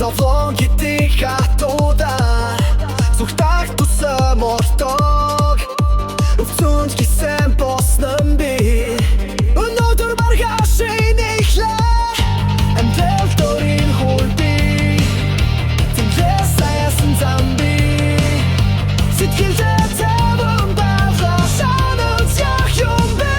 Тавлон гэдэг хатуудаа зүгтах тусам ортог өвцөнд гисэн боснон би өнөөдөр маргааш нэхлээ амтэл дөрийн хурди тэмлээс саясан замби сэтгэлдээ таван баха санаж яг юм бэ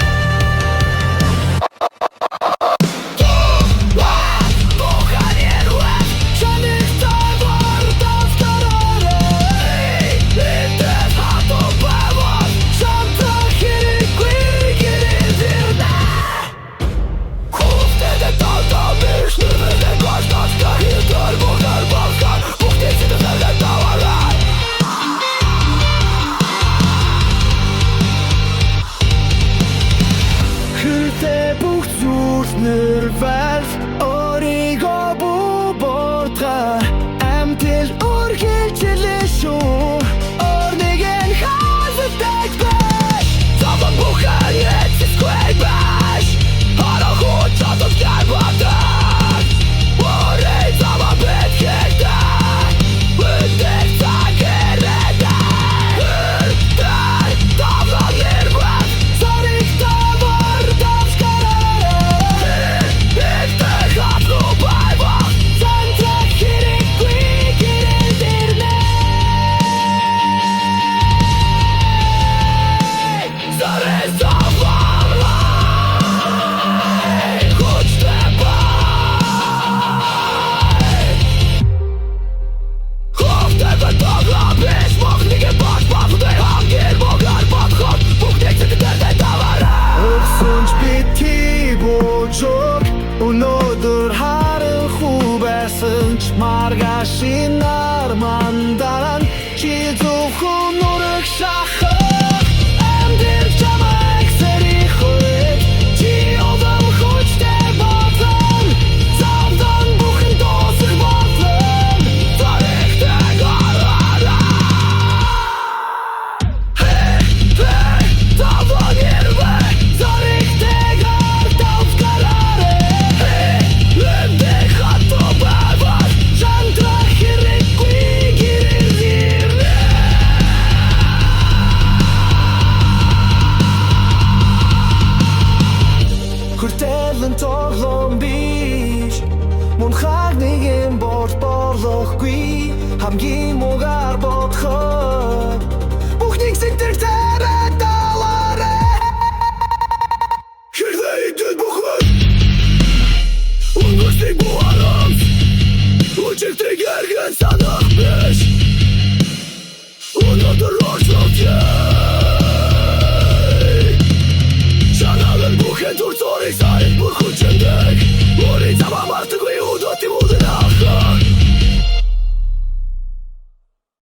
Nervös origo bortra amtil orgilchelisho ornigen halvdag bash Tavan buchar jetzt ist quay bash Hara hot tatot garbatak Orei tava betkekta Udek tagereda Hurtar tavla gerbat Sarik tavar damskara Өнөөдөр харин хубасан ч маргааш нармандаран чи зөвхөн нүрэг шахах амдэр чамайг сэрихүйд чи одам хүчтэй бодлон завдан бүхэн досох бодлон тарихтай гараараа таван ирвэ тарихтай гартавс гараа Хүртэлэн тоглон биш Мөн хаг нэгэн борж борлохгүй Хамгийн мугаар бодход Бүхнийг сэнтэртэрэ далаарэ Хэрдээ идэд бүхэн Үнэрсийг буарамс Үчигтэй гэргэн санаа